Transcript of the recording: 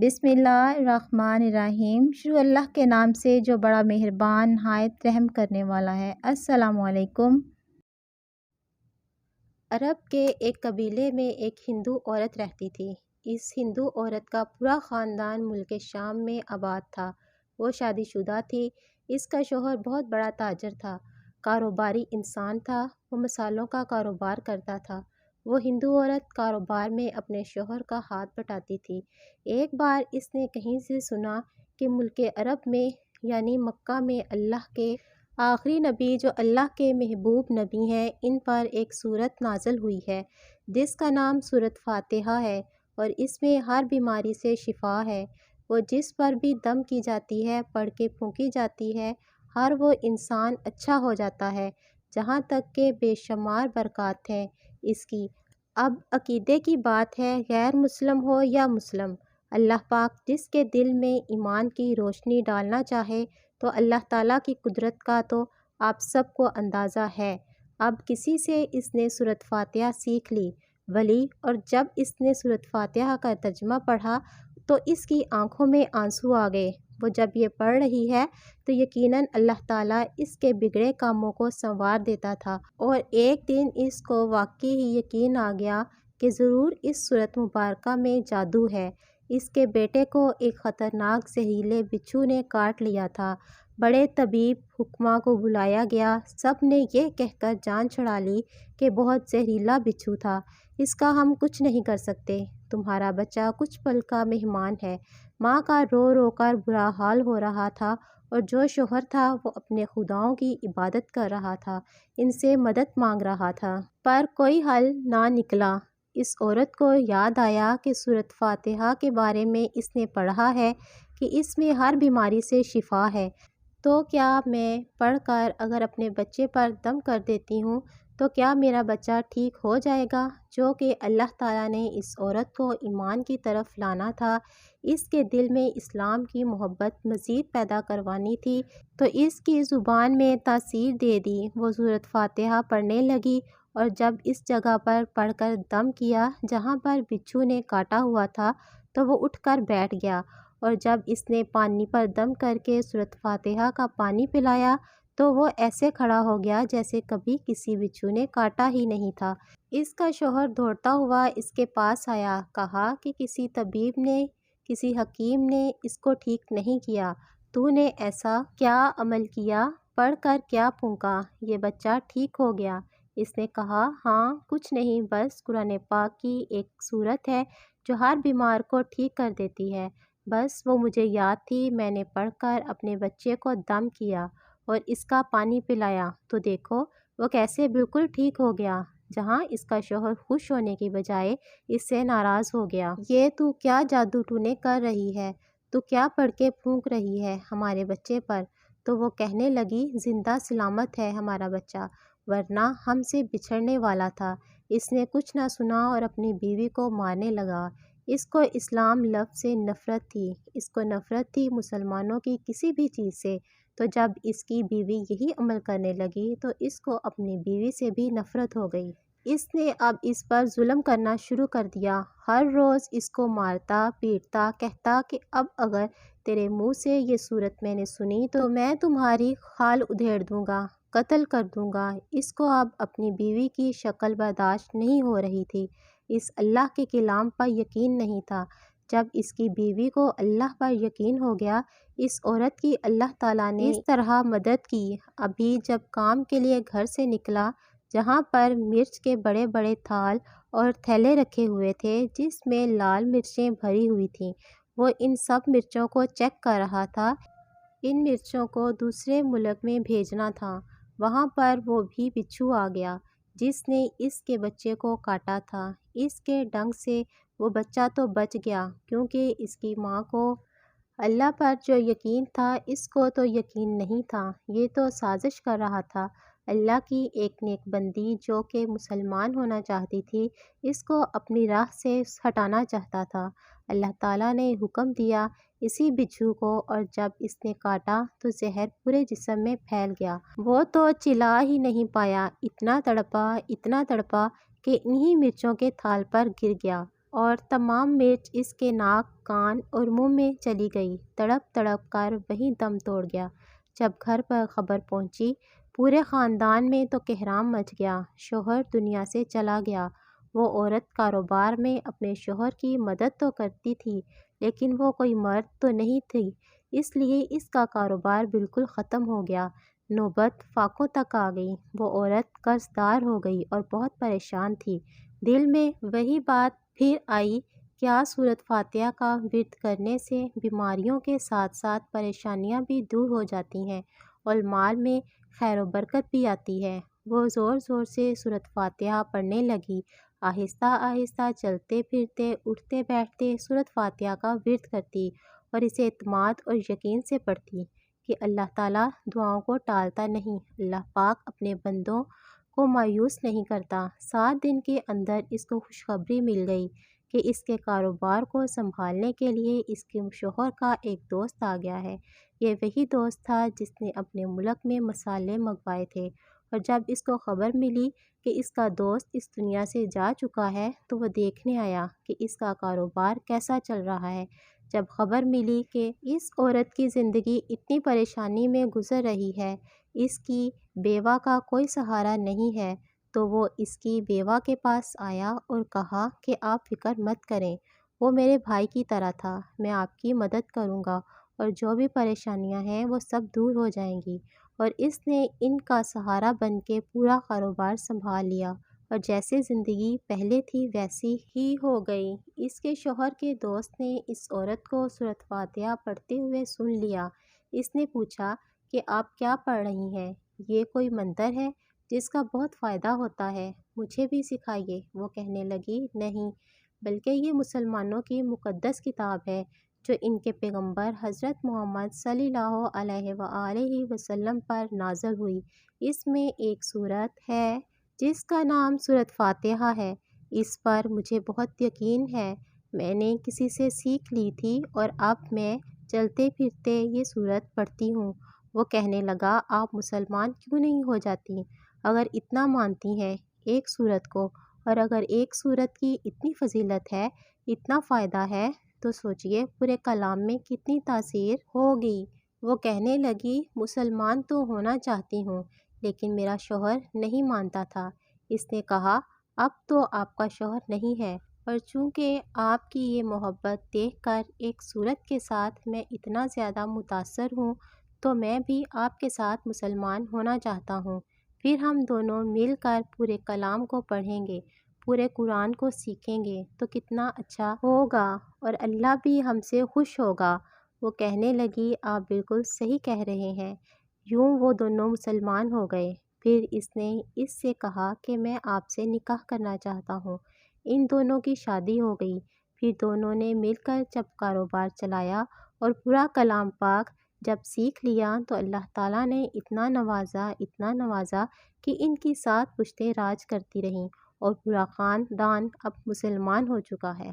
بسم اللہ الرحمن الرحیم۔ شروع اللہ کے نام سے جو بڑا مہربان نہایت رحم کرنے والا ہے۔ السلام علیکم۔ عرب کے ایک قبیلے میں ایک ہندو عورت رہتی تھی۔ اس ہندو عورت کا پورا خاندان ملک شام میں آباد تھا۔ وہ شادی شدہ تھی۔ اس کا شوہر بہت بڑا تاجر تھا، کاروباری انسان تھا۔ وہ مصالحوں کا کاروبار کرتا تھا۔ وہ ہندو عورت کاروبار میں اپنے شوہر کا ہاتھ بٹاتی تھی۔ ایک بار اس نے کہیں سے سنا کہ ملک عرب میں یعنی مکہ میں اللہ کے آخری نبی جو اللہ کے محبوب نبی ہیں، ان پر ایک سورت نازل ہوئی ہے جس کا نام سورت فاتحہ ہے، اور اس میں ہر بیماری سے شفا ہے۔ وہ جس پر بھی دم کی جاتی ہے، پڑھ کے پھونکی جاتی ہے، ہر وہ انسان اچھا ہو جاتا ہے، جہاں تک کہ بے شمار برکات ہیں اس کی۔ اب عقیدے کی بات ہے، غیر مسلم ہو یا مسلم، اللہ پاک جس کے دل میں ایمان کی روشنی ڈالنا چاہے تو اللہ تعالیٰ کی قدرت کا تو آپ سب کو اندازہ ہے۔ اب کسی سے اس نے سورت فاتحہ سیکھ لی ولی، اور جب اس نے سورت فاتحہ کا ترجمہ پڑھا تو اس کی آنکھوں میں آنسو آ گئے۔ وہ جب یہ پڑھ رہی ہے تو یقیناً اللہ تعالیٰ اس کے بگڑے کاموں کو سنوار دیتا تھا، اور ایک دن اس کو واقعی ہی یقین آ گیا کہ ضرور اس سورت مبارکہ میں جادو ہے۔ اس کے بیٹے کو ایک خطرناک زہریلے بچھو نے کاٹ لیا تھا۔ بڑے طبیب حکماں کو بلایا گیا، سب نے یہ کہہ کر جان چھڑا لی کہ بہت زہریلا بچھو تھا، اس کا ہم کچھ نہیں کر سکتے، تمہارا بچہ کچھ پل کا مہمان ہے۔ ماں کا رو رو کر برا حال ہو رہا تھا، اور جو شوہر تھا وہ اپنے خداؤں کی عبادت کر رہا تھا، ان سے مدد مانگ رہا تھا، پر کوئی حل نہ نکلا۔ اس عورت کو یاد آیا کہ سورت فاتحہ کے بارے میں اس نے پڑھا ہے کہ اس میں ہر بیماری سے شفا ہے، تو کیا میں پڑھ کر اگر اپنے بچے پر دم کر دیتی ہوں تو کیا میرا بچہ ٹھیک ہو جائے گا؟ جو کہ اللہ تعالیٰ نے اس عورت کو ایمان کی طرف لانا تھا، اس کے دل میں اسلام کی محبت مزید پیدا کروانی تھی، تو اس کی زبان میں تاثیر دے دی۔ وہ سورت فاتحہ پڑھنے لگی، اور جب اس جگہ پر پڑھ کر دم کیا جہاں پر بچھو نے کاٹا ہوا تھا تو وہ اٹھ کر بیٹھ گیا، اور جب اس نے پانی پر دم کر کے سورت فاتحہ کا پانی پلایا تو وہ ایسے کھڑا ہو گیا جیسے کبھی کسی بچھو نے کاٹا ہی نہیں تھا۔ اس کا شوہر دوڑتا ہوا اس کے پاس آیا، کہا کہ کسی طبیب نے، کسی حکیم نے اس کو ٹھیک نہیں کیا، تو نے ایسا کیا عمل کیا، پڑھ کر کیا پھونکا، یہ بچہ ٹھیک ہو گیا؟ اس نے کہا، ہاں کچھ نہیں، بس قرآن پاک کی ایک سورت ہے جو ہر بیمار کو ٹھیک کر دیتی ہے، بس وہ مجھے یاد تھی، میں نے پڑھ کر اپنے بچے کو دم کیا اور اس کا پانی پلایا، تو دیکھو وہ کیسے بالکل ٹھیک ہو گیا۔ جہاں اس کا شوہر خوش ہونے کی بجائے اس سے ناراض ہو گیا۔ یہ تو کیا جادو ٹونے کر رہی ہے، تو کیا پڑھ کے پھونک رہی ہے ہمارے بچے پر؟ تو وہ کہنے لگی، زندہ سلامت ہے ہمارا بچہ، ورنہ ہم سے بچھڑنے والا تھا۔ اس نے کچھ نہ سنا اور اپنی بیوی کو مارنے لگا۔ اس کو اسلام لفظ سے نفرت تھی، اس کو نفرت تھی مسلمانوں کی کسی بھی چیز سے، تو جب اس کی بیوی یہی عمل کرنے لگی تو اس کو اپنی بیوی سے بھی نفرت ہو گئی۔ اس نے اب اس پر ظلم کرنا شروع کر دیا، ہر روز اس کو مارتا پیٹتا، کہتا کہ اب اگر تیرے منہ سے یہ صورت میں نے سنی تو میں تمہاری کھال ادھیڑ دوں گا، قتل کر دوں گا۔ اس کو اب اپنی بیوی کی شکل برداشت نہیں ہو رہی تھی، اس اللہ کے کلام پر یقین نہیں تھا۔ جب اس کی بیوی کو اللہ پر یقین ہو گیا، اس عورت کی اللہ تعالیٰ نے اس طرح مدد کی۔ ابھی جب کام کے لیے گھر سے نکلا، جہاں پر مرچ کے بڑے بڑے تھال اور تھیلے رکھے ہوئے تھے جس میں لال مرچیں بھری ہوئی تھیں، وہ ان سب مرچوں کو چیک کر رہا تھا۔ ان مرچوں کو دوسرے ملک میں بھیجنا تھا۔ وہاں پر وہ بھی بچھو آ گیا جس نے اس کے بچے کو کاٹا تھا۔ اس کے ڈنگ سے وہ بچہ تو بچ گیا، کیونکہ اس کی ماں کو اللہ پر جو یقین تھا اس کو تو یقین نہیں تھا، یہ تو سازش کر رہا تھا۔ اللہ کی ایک نیک بندی جو کہ مسلمان ہونا چاہتی تھی، اس کو اپنی راہ سے ہٹانا چاہتا تھا۔ اللہ تعالیٰ نے حکم دیا اسی بچھو کو، اور جب اس نے کاٹا تو زہر پورے جسم میں پھیل گیا۔ وہ تو چلا ہی نہیں پایا، اتنا تڑپا کہ انہی مرچوں کے تھال پر گر گیا۔ اور تمام مرچ اس کے ناک، کان اور منہ میں چلی گئی۔ تڑپ تڑپ کر وہیں دم توڑ گیا۔ جب گھر پر خبر پہنچی پورے خاندان میں تو کہرام مچ گیا۔ شوہر دنیا سے چلا گیا۔ وہ عورت کاروبار میں اپنے شوہر کی مدد تو کرتی تھی لیکن وہ کوئی مرد تو نہیں تھی، اس لیے اس کا کاروبار بالکل ختم ہو گیا۔ نوبت فاقوں تک آ گئی۔ وہ عورت قرض دار ہو گئی اور بہت پریشان تھی۔ دل میں وہی بات پھر آئی، کیا سورۃ فاتحہ کا ورد کرنے سے بیماریوں کے ساتھ ساتھ پریشانیاں بھی دور ہو جاتی ہیں اور مال میں خیر و برکت بھی آتی ہے؟ وہ زور زور سے سورۃ فاتحہ پڑھنے لگی۔ آہستہ آہستہ چلتے پھرتے اٹھتے بیٹھتے سورۃ فاتحہ کا ورد کرتی اور اسے اعتماد اور یقین سے پڑھتی کہ اللہ تعالیٰ دعاؤں کو ٹالتا نہیں، اللہ پاک اپنے بندوں کو مایوس نہیں کرتا۔ 7 دن کے اندر اس کو خوشخبری مل گئی کہ اس کے کاروبار کو سنبھالنے کے لیے اس کے شوہر کا ایک دوست آ گیا ہے۔ یہ وہی دوست تھا جس نے اپنے ملک میں مسالے منگوائے تھے، اور جب اس کو خبر ملی کہ اس کا دوست اس دنیا سے جا چکا ہے تو وہ دیکھنے آیا کہ اس کا کاروبار کیسا چل رہا ہے۔ جب خبر ملی کہ اس عورت کی زندگی اتنی پریشانی میں گزر رہی ہے، اس کی بیوہ کا کوئی سہارا نہیں ہے، تو وہ اس کی بیوہ کے پاس آیا اور کہا کہ آپ فکر مت کریں، وہ میرے بھائی کی طرح تھا، میں آپ کی مدد کروں گا اور جو بھی پریشانیاں ہیں وہ سب دور ہو جائیں گی۔ اور اس نے ان کا سہارا بن کے پورا کاروبار سنبھال لیا اور جیسے زندگی پہلے تھی ویسی ہی ہو گئی۔ اس کے شوہر کے دوست نے اس عورت کو سورۃ فاتحہ پڑھتے ہوئے سن لیا۔ اس نے پوچھا کہ آپ کیا پڑھ رہی ہیں؟ یہ کوئی منتر ہے جس کا بہت فائدہ ہوتا ہے، مجھے بھی سکھائیے۔ وہ کہنے لگی، نہیں، بلکہ یہ مسلمانوں کی مقدس کتاب ہے جو ان کے پیغمبر حضرت محمد صلی اللہ علیہ وآلہ وسلم پر نازل ہوئی۔ اس میں ایک سورت ہے جس کا نام سورۃ فاتحہ ہے، اس پر مجھے بہت یقین ہے، میں نے کسی سے سیکھ لی تھی اور اب میں چلتے پھرتے یہ سورت پڑھتی ہوں۔ وہ کہنے لگا، آپ مسلمان کیوں نہیں ہو جاتی؟ اگر اتنا مانتی ہیں ایک سورت کو، اور اگر ایک سورت کی اتنی فضیلت ہے، اتنا فائدہ ہے، تو سوچئے پورے کلام میں کتنی تاثیر ہوگی۔ وہ کہنے لگی، مسلمان تو ہونا چاہتی ہوں لیکن میرا شوہر نہیں مانتا تھا۔ اس نے کہا، اب تو آپ کا شوہر نہیں ہے، اور چونکہ آپ کی یہ محبت دیکھ کر ایک سورت کے ساتھ میں اتنا زیادہ متاثر ہوں تو میں بھی آپ کے ساتھ مسلمان ہونا چاہتا ہوں، پھر ہم دونوں مل کر پورے کلام کو پڑھیں گے، پورے قرآن کو سیکھیں گے تو کتنا اچھا ہوگا اور اللہ بھی ہم سے خوش ہوگا۔ وہ کہنے لگی، آپ بالکل صحیح کہہ رہے ہیں۔ یوں وہ دونوں مسلمان ہو گئے۔ پھر اس نے اس سے کہا کہ میں آپ سے نکاح کرنا چاہتا ہوں۔ ان دونوں کی شادی ہو گئی۔ پھر دونوں نے مل کر جب کاروبار چلایا اور پورا کلام پاک جب سیکھ لیا تو اللہ تعالیٰ نے اتنا نوازا کہ ان کی 7 پشتیں راج کرتی رہیں اور پورا خاندان اب مسلمان ہو چکا ہے۔